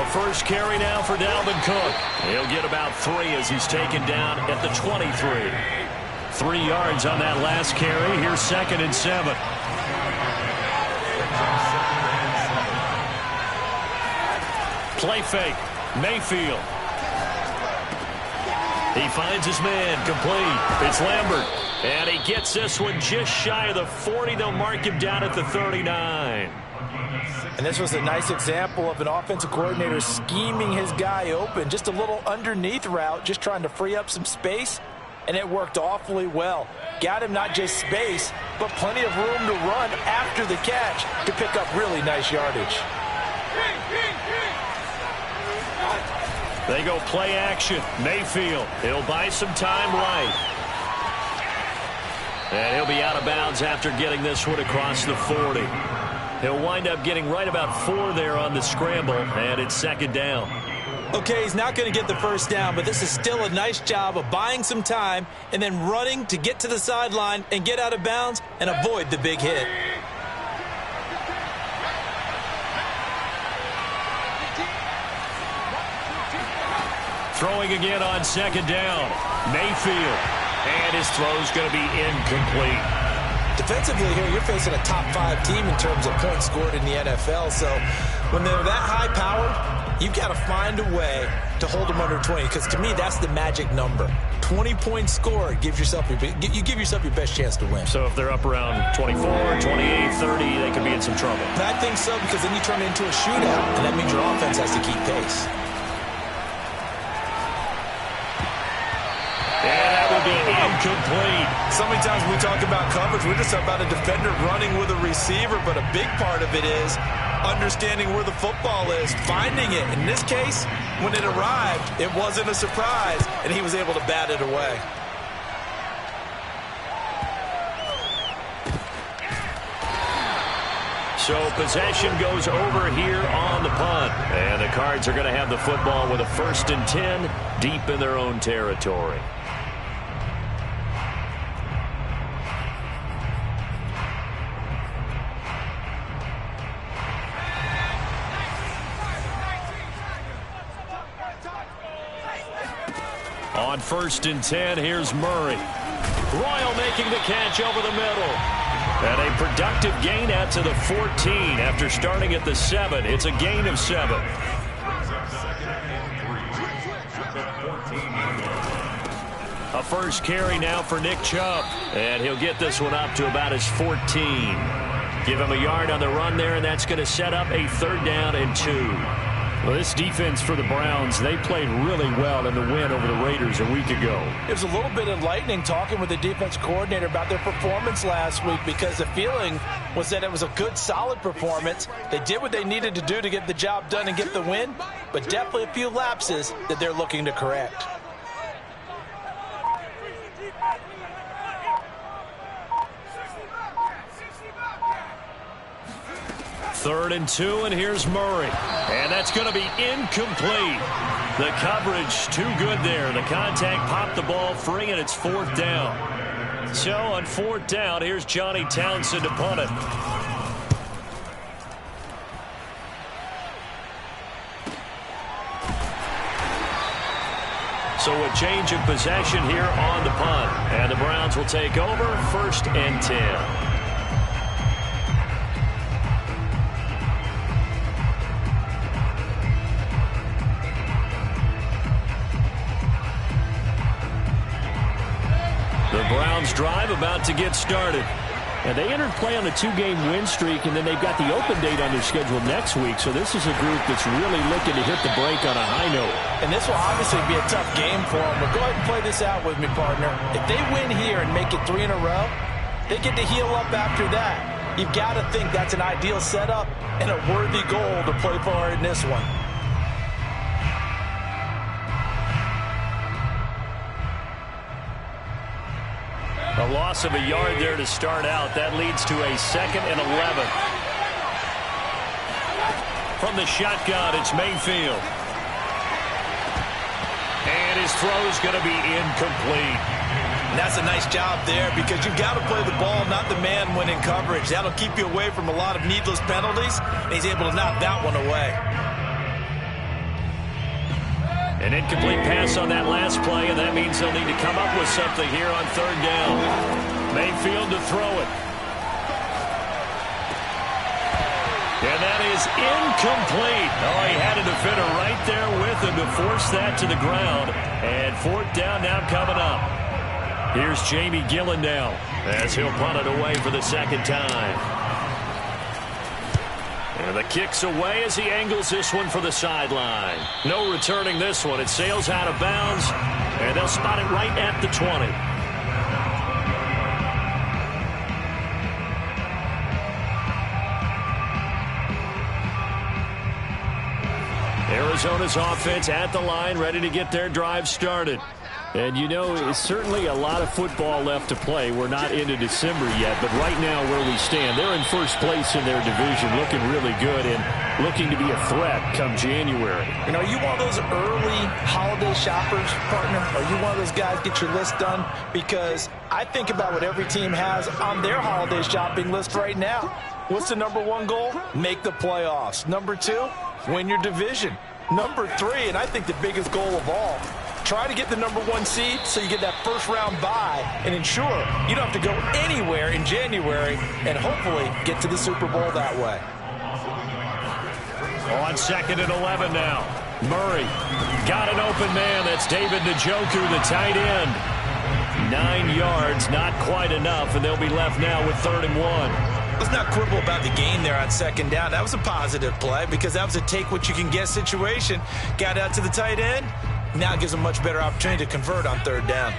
first carry now for Dalvin Cook. He'll get about 3 as he's taken down at the 23. 3 yards on that last carry. Here's 2nd and 7. Play fake. Mayfield. He finds his man. Complete. It's Lambert. And he gets this one just shy of the 40. They'll mark him down at the 39. And this was a nice example of an offensive coordinator scheming his guy open. Just a little underneath route, just trying to free up some space. And it worked awfully well. Got him not just space, but plenty of room to run after the catch to pick up really nice yardage. They go play action. Mayfield. He'll buy some time right. And he'll be out of bounds after getting this one across the 40. He'll wind up getting right about 4 there on the scramble, and it's 2nd down. Okay, he's not going to get the first down, but this is still a nice job of buying some time and then running to get to the sideline and get out of bounds and avoid the big hit. Throwing again on 2nd down. Mayfield. And his throw's going to be incomplete. Defensively here, you're facing a top 5 team in terms of points scored in the NFL. So when they're that high-powered, you've got to find a way to hold them under 20. Because to me, that's the magic number. 20 points scored you give yourself your best chance to win. So if they're up around 24, 28, 30, they could be in some trouble. I think so, because then you turn it into a shootout, and that means your offense has to keep pace. Incomplete. So many times when we talk about coverage, we're just about a defender running with a receiver, but a big part of it is understanding where the football is, finding it. In this case, when it arrived, it wasn't a surprise, and he was able to bat it away. So possession goes over here on the punt. And the Cards are going to have the football with a 1st and 10 deep in their own territory. On 1st and 10, here's Murray. Royal making the catch over the middle. And a productive gain out to the 14 after starting at the 7. It's a gain of 7. A first carry now for Nick Chubb. And he'll get this one up to about his 14. Give him a yard on the run there, and that's going to set up a 3rd down and 2. Well, this defense for the Browns, they played really well in the win over the Raiders a week ago. It was a little bit enlightening talking with the defense coordinator about their performance last week, because the feeling was that it was a good, solid performance. They did what they needed to do to get the job done and get the win, but definitely a few lapses that they're looking to correct. Third and 2, and here's Murray. And that's going to be incomplete. The coverage too good there. The contact popped the ball free, and it's 4th down. So on 4th down, here's Johnny Townsend to punt it. So a change of possession here on the punt. And the Browns will take over 1st and 10. The Browns drive about to get started. And they entered play on a 2-game win streak, and then they've got the open date on their schedule next week. So this is a group that's really looking to hit the break on a high note. And this will obviously be a tough game for them. But go ahead and play this out with me, partner. If they win here and make it 3 in a row, they get to heal up after that. You've got to think that's an ideal setup and a worthy goal to play for in this one. A loss of a yard there to start out. That leads to a 2nd and 11. From the shotgun, it's Mayfield. And his throw's going to be incomplete. And that's a nice job there, because you've got to play the ball, not the man when in coverage. That'll keep you away from a lot of needless penalties, and he's able to knock that one away. An incomplete pass on that last play, and that means they'll need to come up with something here on third down. Mayfield to throw it. And that is incomplete. Oh, he had a defender right there with him to force that to the ground. And fourth down now coming up. Here's Jamie Gillen now as he'll punt it away for the second time. And the kick's away as he angles this one for the sideline. No returning this one. It sails out of bounds, and they'll spot it right at the 20. Arizona's offense at the line, ready to get their drive started. And, you know, it's certainly a lot of football left to play. We're not into December yet, but right now where we stand, they're in first place in their division, looking really good and looking to be a threat come January. You know, are you one of those early holiday shoppers, partner? Are you one of those guys get your list done? Because I think about what every team has on their holiday shopping list right now. What's the number one goal? Make the playoffs. Number two, win your division. Number three, and I think the biggest goal of all, try to get the number one seed so you get that first round bye and ensure you don't have to go anywhere in January and hopefully get to the Super Bowl that way. On 2nd and 11 now. Murray got an open man. That's David Njoku, the tight end. 9 yards, not quite enough, and they'll be left now with 3rd and 1. Let's not quibble about the gain there on 2nd down. That was a positive play because that was a take-what-you-can-get situation. Got out to the tight end. Now it gives them a much better opportunity to convert on 3rd down.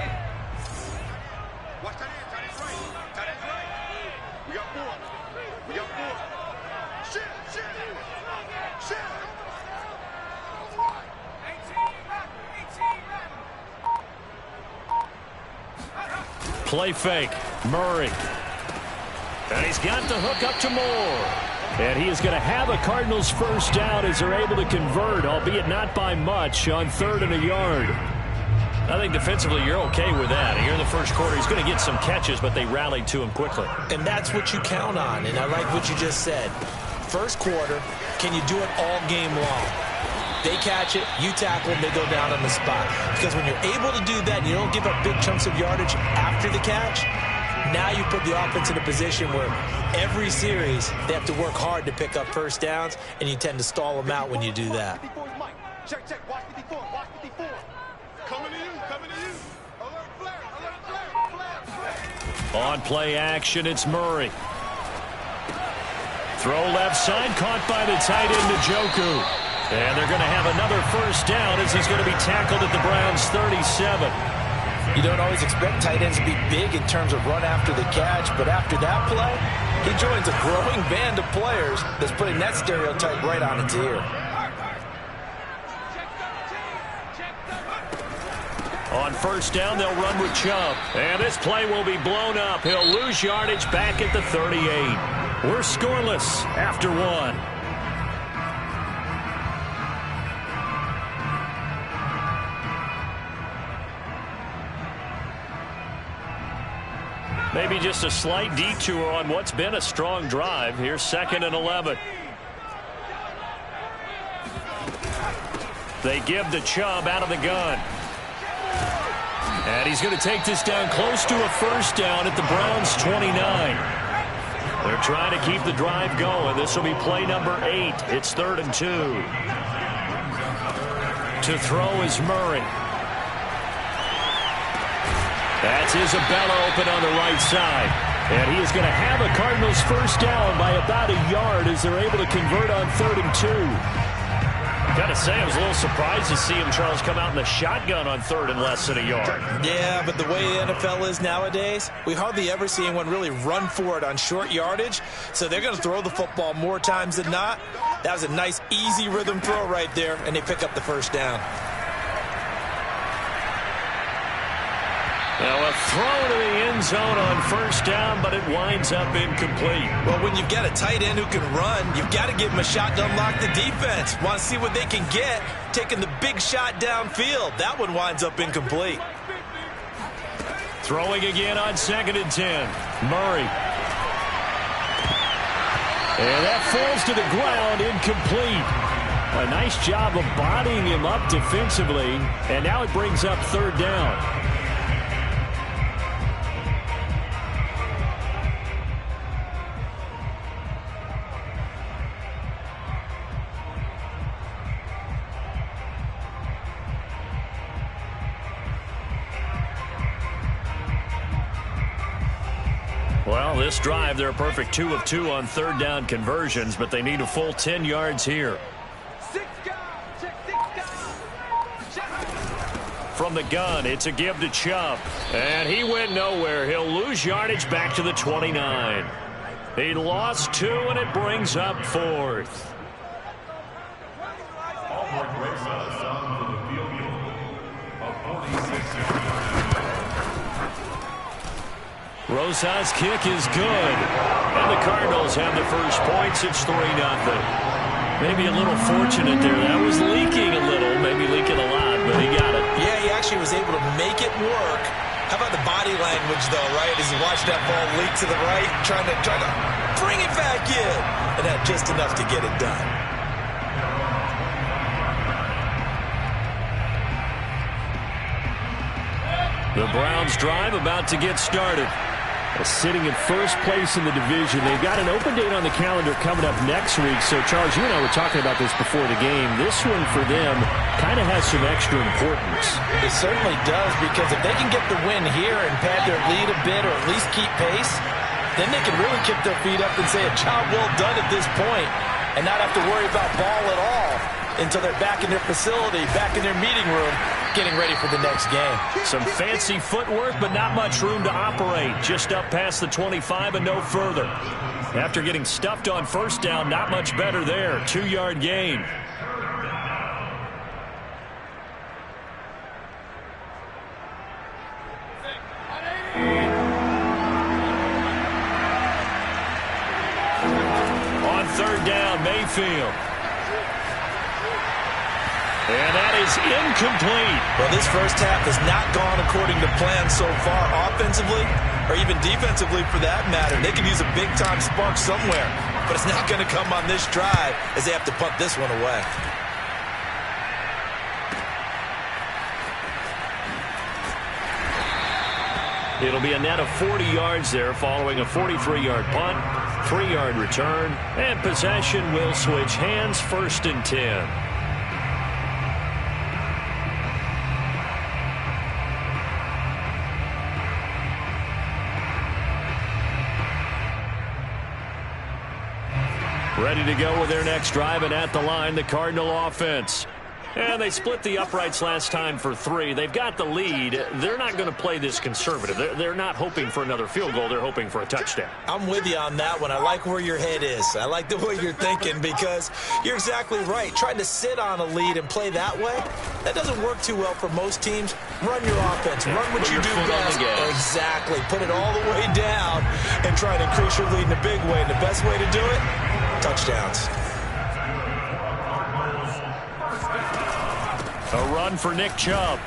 Play fake. Murray. And he's got the hook up to Moore. And he is going to have a Cardinals first down as they're able to convert, albeit not by much, on 3rd and a yard. I think defensively you're okay with that. Here in the first quarter, he's going to get some catches, but they rallied to him quickly. And that's what you count on, and I like what you just said. First quarter, can you do it all game long? They catch it, you tackle them, they go down on the spot. Because when you're able to do that, you don't give up big chunks of yardage after the catch. Now you put the offense in a position where every series they have to work hard to pick up first downs, and you tend to stall them out when you do that. Check, watch 54, watch 54. Coming to you. Alert flare. On play action, it's Murray. Throw left side, caught by the tight end Njoku. And they're going to have another first down as he's going to be tackled at the Browns' 37. You don't always expect tight ends to be big in terms of run after the catch, but after that play, he joins a growing band of players that's putting that stereotype right on its ear. On first down, they'll run with Chubb. And this play will be blown up. He'll lose yardage back at the 38. We're scoreless after 1. Maybe just a slight detour on what's been a strong drive. Here's 2nd and 11. They give to Chubb out of the gun. And he's going to take this down close to a first down at the Browns' 29. They're trying to keep the drive going. This will be play number 8. It's 3rd and 2. To throw is Murray. That's Isabella open on the right side. And he is going to have a Cardinals first down by about a yard as they're able to convert on 3rd and 2. Got to say, I was a little surprised to see him, Charles, come out in the shotgun on 3rd and less than a yard. Yeah, but the way the NFL is nowadays, we hardly ever see anyone really run for it on short yardage. So they're going to throw the football more times than not. That was a nice, easy rhythm throw right there, and they pick up the first down. Now a throw to the end zone on first down, but it winds up incomplete. Well, when you've got a tight end who can run, you've got to give him a shot to unlock the defense. Want to see what they can get, taking the big shot downfield. That one winds up incomplete. Throwing again on 2nd and 10. Murray. And that falls to the ground, incomplete. A nice job of bodying him up defensively, and now it brings up third down. Well, this drive, they're a perfect 2 of 2 on third down conversions, but they need a full 10 yards here. From the gun, it's a give to Chubb. And he went nowhere. He'll lose yardage back to the 29. He lost 2, and it brings up fourth. Rosa's kick is good. And the Cardinals have the first points. It's 3-0. Maybe a little fortunate there. That was leaking a little, maybe leaking a lot, but he got it. Yeah, he actually was able to make it work. How about the body language, though, right? As he watched that ball leak to the right, trying to bring it back in. And had just enough to get it done. The Browns drive about to get started. Sitting in first place in the division. They've got an open date on the calendar coming up next week. So, Charles, you and I were talking about this before the game. This one for them kind of has some extra importance. It certainly does, because if they can get the win here and pad their lead a bit or at least keep pace, then they can really kick their feet up and say a job well done at this point and not have to worry about ball at all until they're back in their facility, back in their meeting room, getting ready for the next game. Some fancy footwork, but not much room to operate. Just up past the 25 and no further. After getting stuffed on first down, not much better there. 2-yard gain. On third down, Mayfield. And that is incomplete. Well, this first half has not gone according to plan so far, offensively or even defensively for that matter. They could use a big-time spark somewhere, but it's not going to come on this drive as they have to punt this one away. It'll be a net of 40 yards there following a 43-yard punt, 3-yard return, and possession will switch hands, 1st and 10. Ready to go with their next drive, and at the line, the Cardinal offense. And they split the uprights last time for 3. They've got the lead. They're not going to play this conservative. They're not hoping for another field goal. They're hoping for a touchdown. I'm with you on that one. I like where your head is. I like the way you're thinking, because you're exactly right. Trying to sit on a lead and play that way, that doesn't work too well for most teams. Run your offense. Run what you do best. Exactly. Put it all the way down and try to increase your lead in a big way. And the best way to do it, touchdowns. A run for Nick Chubb.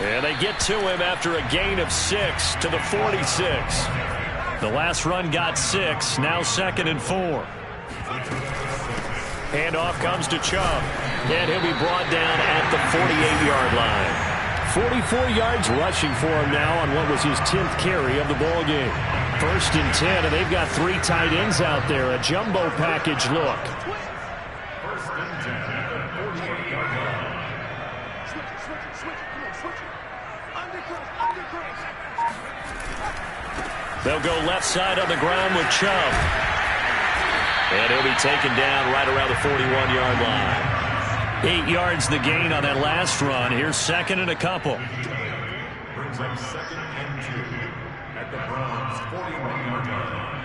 And they get to him after a gain of 6 to the 46. The last run got 6. Now 2nd and 4. Handoff comes to Chubb. And he'll be brought down at the 48-yard line. 44 yards rushing for him now on what was his 10th carry of the ball game. 1st and 10, and they've got 3 tight ends out there. A jumbo package look. They'll go left side on the ground with Chubb. And he'll be taken down right around the 41-yard line. 8 yards the gain on that last run. Here's 2nd and a couple. Brings up 2nd and 2 at the Browns' 41-yard line.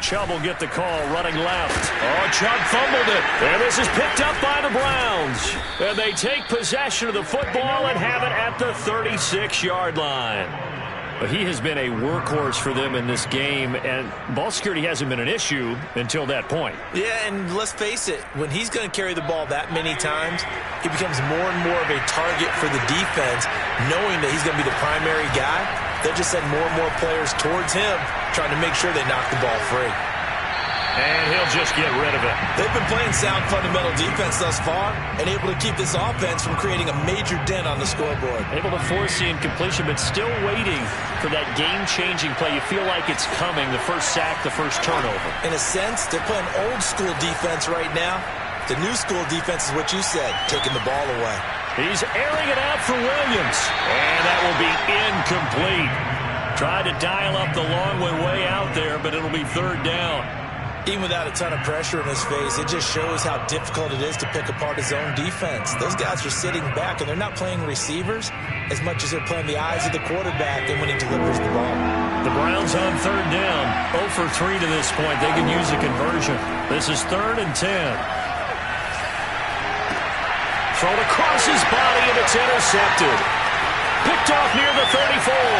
Chubb will get the call running left. Oh, Chubb fumbled it. And this is picked up by the Browns. And they take possession of the football and have it at the 36-yard line. But he has been a workhorse for them in this game, and ball security hasn't been an issue until that point. Yeah, and let's face it, when he's going to carry the ball that many times, he becomes more and more of a target for the defense, knowing that he's going to be the primary guy. They'll just send more and more players towards him, trying to make sure they knock the ball free. And he'll just get rid of it. They've been playing sound fundamental defense thus far and able to keep this offense from creating a major dent on the scoreboard. Able to force the incompletion, but still waiting for that game-changing play. You feel like it's coming, the first sack, the first turnover. In a sense, they're playing old-school defense right now. The new-school defense is what you said, taking the ball away. He's airing it out for Williams. And that will be incomplete. Tried to dial up the long way out there, but it'll be third down. Even without a ton of pressure in his face, it just shows how difficult it is to pick apart his own defense. Those guys are sitting back, and they're not playing receivers as much as they're playing the eyes of the quarterback and when he delivers the ball. The Browns on third down. 0 for 3 to this point. They can use a conversion. This is 3rd and 10. Thrown across his body, and it's intercepted. Picked off near the 34.